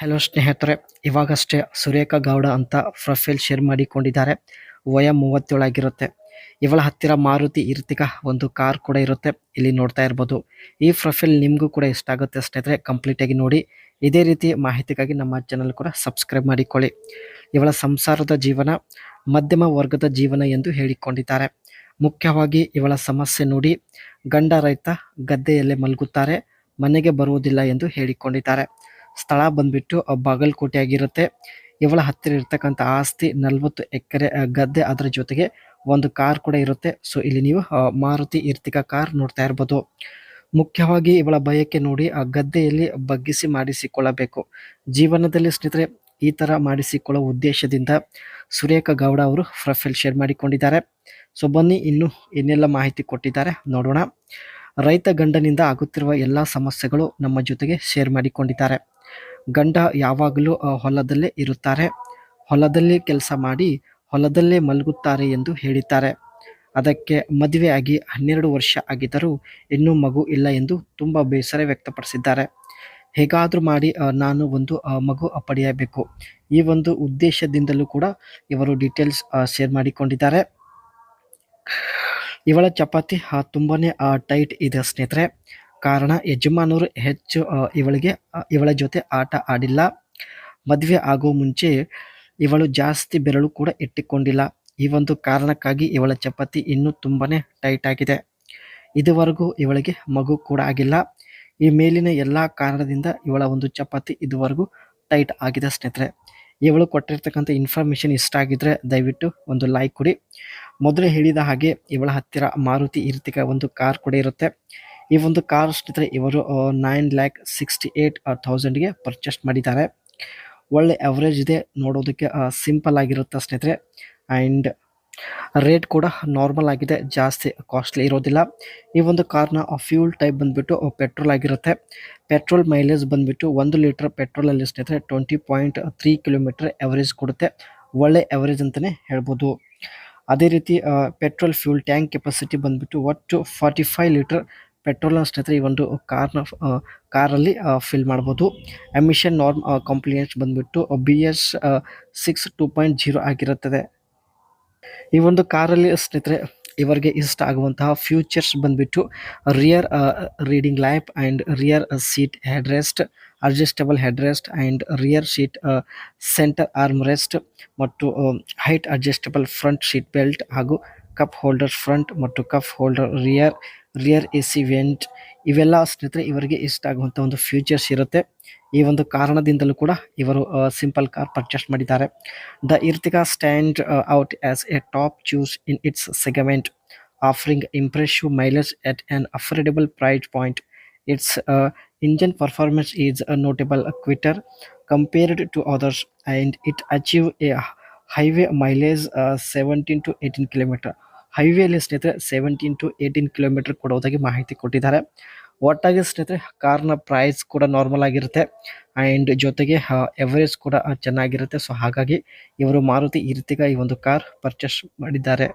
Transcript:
Hello ಸ್ನೇಹಿತರೆ, ಇವಾಗಷ್ಟೇ ಸುರೇಖಾ ಗೌಡ ಅಂತ profile share ಮಾಡಿಕೊಂಡಿದ್ದಾರೆ. ವಯ 37 ಆಗಿರುತ್ತೆ. ಇವಳ ಹತ್ತಿರ ಮಾರುತಿ ಇರ್ತಿಗ ಒಂದು ಕಾರ್ ಕೂಡ ಇರುತ್ತೆ. ಇಲ್ಲಿ ನೋಡ್ತಾ ಇರ್ಬೋದು. ಈ ಪ್ರೊಫೈಲ್ ನಿಮಗೂ ಕೂಡ ಇಷ್ಟ ಆಗುತ್ತೆ ಸ್ನೇಹಿತರೆ, ಕಂಪ್ಲೀಟ್ ಆಗಿ ನೋಡಿ. ಇದೇ ರೀತಿ ಮಾಹಿತಿಗಾಗಿ ನಮ್ಮ ಚಾನಲ್ ಕೂಡ ಸಬ್ಸ್ಕ್ರೈಬ್ ಮಾಡಿಕೊಳ್ಳಿ. ಇವಳ ಸಂಸಾರದ ಜೀವನ ಮಧ್ಯಮ ವರ್ಗದ ಜೀವನ ಎಂದು ಹೇಳಿಕೊಂಡಿದ್ದಾರೆ. ಮುಖ್ಯವಾಗಿ ಇವಳ ಸಮಸ್ಯೆ ನೋಡಿ, ಗಂಡ ರೈತ, ಗದ್ದೆಯಲ್ಲೇ ಮಲಗುತ್ತಾರೆ, ಮನೆಗೆ ಬರುವುದಿಲ್ಲ ಎಂದು ಹೇಳಿಕೊಂಡಿದ್ದಾರೆ. ಸ್ಥಳ ಬಂದ್ಬಿಟ್ಟು ಬಾಗಲಕೋಟೆ ಆಗಿರುತ್ತೆ. ಇವಳ ಹತ್ತಿರ ಇರ್ತಕ್ಕಂಥ ಆಸ್ತಿ 40 ಎಕರೆ ಗದ್ದೆ, ಅದರ ಜೊತೆಗೆ ಒಂದು ಕಾರ್ ಕೂಡ ಇರುತ್ತೆ. ಸೊ ಇಲ್ಲಿ ನೀವು ಮಾರುತಿ ಇರ್ತಿಗ ಕಾರ್ ನೋಡ್ತಾ ಇರ್ಬೋದು. ಮುಖ್ಯವಾಗಿ ಇವಳ ಬಯಕೆ ನೋಡಿ, ಆ ಗದ್ದೆಯಲ್ಲಿ ಬಗ್ಗಿಸಿ ಮಾಡಿಸಿಕೊಳ್ಳಬೇಕು. ಜೀವನದಲ್ಲಿ ಸ್ನೇಹಿತರೆ ಈ ತರ ಮಾಡಿಸಿಕೊಳ್ಳುವ ಉದ್ದೇಶದಿಂದ ಸುರೇಖಾ ಗೌಡ ಅವರು ಪ್ರೊಫೈಲ್ ಶೇರ್ ಮಾಡಿಕೊಂಡಿದ್ದಾರೆ. ಸೊ ಬನ್ನಿ ಇನ್ನು ಏನೆಲ್ಲ ಮಾಹಿತಿ ಕೊಟ್ಟಿದ್ದಾರೆ ನೋಡೋಣ. ರೈತ ಗಂಡನಿಂದ ಆಗುತ್ತಿರುವ ಎಲ್ಲ ಸಮಸ್ಯೆಗಳು ನಮ್ಮ ಜೊತೆಗೆ ಶೇರ್ ಮಾಡಿಕೊಂಡಿದ್ದಾರೆ. ಗಂಡ ಯಾವಾಗಲೂ ಹೊಲದಲ್ಲೇ ಇರುತ್ತಾರೆ, ಹೊಲದಲ್ಲೇ ಕೆಲಸ ಮಾಡಿ ಹೊಲದಲ್ಲೇ ಮಲಗುತ್ತಾರೆ ಎಂದು ಹೇಳಿದ್ದಾರೆ. ಅದಕ್ಕೆ ಮದುವೆ ಆಗಿ 12 ವರ್ಷ ಆಗಿದ್ದರೂ ಇನ್ನೂ ಮಗು ಇಲ್ಲ ಎಂದು ತುಂಬ ಬೇಸರ ವ್ಯಕ್ತಪಡಿಸಿದ್ದಾರೆ. ಹೇಗಾದರೂ ಮಾಡಿ ನಾನು ಒಂದು ಮಗು ಪಡೆಯಬೇಕು, ಈ ಒಂದು ಉದ್ದೇಶದಿಂದಲೂ ಕೂಡ ಇವರು ಡೀಟೇಲ್ಸ್ ಶೇರ್ ಮಾಡಿಕೊಂಡಿದ್ದಾರೆ. ಇವಳ ಚಪಾತಿ ತುಂಬಾನೇ ಟೈಟ್ ಇದೆ ಸ್ನೇಹಿತರೆ. ಕಾರಣ ಯಜಮಾನರು ಹೆಚ್ಚು ಇವಳ ಜೊತೆ ಆಟ ಆಡಿಲ್ಲ. ಮದುವೆ ಆಗೋ ಮುಂಚೆ ಇವಳು ಜಾಸ್ತಿ ಬೆರಳು ಕೂಡ ಇಟ್ಟುಕೊಂಡಿಲ್ಲ. ಈ ಒಂದು ಕಾರಣಕ್ಕಾಗಿ ಇವಳ ಚಪಾತಿ ಇನ್ನೂ ತುಂಬಾನೇ ಟೈಟ್ ಆಗಿದೆ. ಇದುವರೆಗೂ ಇವಳಿಗೆ ಮಗು ಕೂಡ ಆಗಿಲ್ಲ. ಈ ಮೇಲಿನ ಎಲ್ಲ ಕಾರಣದಿಂದ ಇವಳ ಒಂದು ಚಪಾತಿ ಇದುವರೆಗೂ ಟೈಟ್ ಆಗಿದೆ ಸ್ನೇಹಿತರೆ. ಇವಳು ಕೊಟ್ಟಿರ್ತಕ್ಕಂಥ ಇನ್ಫಾರ್ಮೇಶನ್ ಇಷ್ಟ ಆಗಿದ್ರೆ ದಯವಿಟ್ಟು ಒಂದು ಲೈಕ್ ಕೊಡಿ. ಮೊದಲೇ ಹೇಳಿದ ಹಾಗೆ ಇವಳ ಹತ್ತಿರ ಮಾರುತಿ ಇರ್ತಿಗ ಒಂದು ಕಾರ್ ಕೂಡ ಇರುತ್ತೆ. ಈ ಒಂದು ಕಾರ್ ಸ್ನೇಹಿತರೆ ಇವರು 9,68,000ಗೆ ಪರ್ಚೇಸ್ ಮಾಡಿದ್ದಾರೆ. ಒಳ್ಳೆ ಅವರೇಜ್ ಇದೆ, ನೋಡೋದಕ್ಕೆ ಸಿಂಪಲ್ ಆಗಿರುತ್ತೆ ಸ್ನೇಹಿತರೆ. ಆ್ಯಂಡ್ ರೇಟ್ ಕೂಡ ನಾರ್ಮಲ್ ಆಗಿದೆ, ಜಾಸ್ತಿ ಕಾಸ್ಟ್ಲಿ ಇರೋದಿಲ್ಲ. ಈ ಒಂದು ಕಾರ್ನ ಫ್ಯೂಲ್ ಟೈಪ್ ಬಂದ್ಬಿಟ್ಟು ಪೆಟ್ರೋಲ್ ಆಗಿರುತ್ತೆ. ಪೆಟ್ರೋಲ್ ಮೈಲೇಜ್ ಬಂದ್ಬಿಟ್ಟು 1 ಲೀಟರ್ ಪೆಟ್ರೋಲಲ್ಲಿ ಸ್ನೇಹಿತರೆ 20.3 ಕಿಲೋಮೀಟರ್ ಅವರೇಜ್ ಕೊಡುತ್ತೆ. ಒಳ್ಳೆ ಅವರೇಜ್ ಅಂತಲೇ ಹೇಳ್ಬೋದು. ಅದೇ ರೀತಿ ಪೆಟ್ರೋಲ್ ಫ್ಯೂಲ್ ಟ್ಯಾಂಕ್ ಕೆಪಾಸಿಟಿ ಬಂದ್ಬಿಟ್ಟು ಒಟ್ಟು 45 ಲೀಟರ್ ಪೆಟ್ರೋಲ್ನ ಸ್ನೇಹಿತರೆ ಈ ಒಂದು ಕಾರಲ್ಲಿ ಫಿಲ್ ಮಾಡ್ಬೋದು. ಎಮಿಷನ್ ನಾರ್ಮ್ ಕಂಪ್ಲಿಯನ್ಸ್ ಬಂದ್ಬಿಟ್ಟು BS 6 2.0 ಆಗಿರುತ್ತದೆ. ಈ ಒಂದು ಕಾರಲ್ಲಿ ಸ್ನೇಹಿತರೆ ಇವರಿಗೆ ಇಷ್ಟ ಆಗುವಂತಹ ಫ್ಯೂಚರ್ಸ್ ಬಂದ್ಬಿಟ್ಟು rear reading lamp and rear seat head rest, adjustable head rest and rear seat centre arm rest ಮತ್ತು height adjustable front seat belt ಹಾಗೂ ಕಪ್ ಹೋಲ್ಡರ್ ಫ್ರಂಟ್ ಮತ್ತು cup holder rear AC vent. ಇವೆಲ್ಲ ಸ್ನೇಹಿತರೆ ಇವರಿಗೆ ಇಷ್ಟ ಆಗುವಂಥ ಒಂದು ಫ್ಯೂಚರ್ಸ್ ಇರುತ್ತೆ. ಈ ಒಂದು ಕಾರಣದಿಂದಲೂ ಕೂಡ ಇವರು ಸಿಂಪಲ್ ಕಾರ್ ಪರ್ಚೇಸ್ ಮಾಡಿದ್ದಾರೆ. The Ertiga stand out as a top choose in its segment, offering impressive mileage at an affordable price point. Its engine performance is notable quicker compared to others, and it achieve a highway mileage 17 to 18 kilometre. ಹೈವೇಲಿ ಸ್ನೇಹಿತರೆ 17 to 18 kilometre ಕೊಡೋದಾಗಿ ಮಾಹಿತಿ ಕೊಟ್ಟಿದ್ದಾರೆ. ಒಟ್ಟಾಗಿ ಸ್ನೇಹಿತರೆ ಕಾರ್ನ price ಕೂಡ normal ಆಗಿರುತ್ತೆ and ಜೊತೆಗೆ ಎವರೇಜ್ ಕೂಡ ಚೆನ್ನಾಗಿರುತ್ತೆ. ಸೊ ಹಾಗಾಗಿ ಇವರು ಮಾರುತಿ ಇರ್ತಿಗ ಈ ಒಂದು ಕಾರ್ ಪರ್ಚೇಸ್ ಮಾಡಿದ್ದಾರೆ.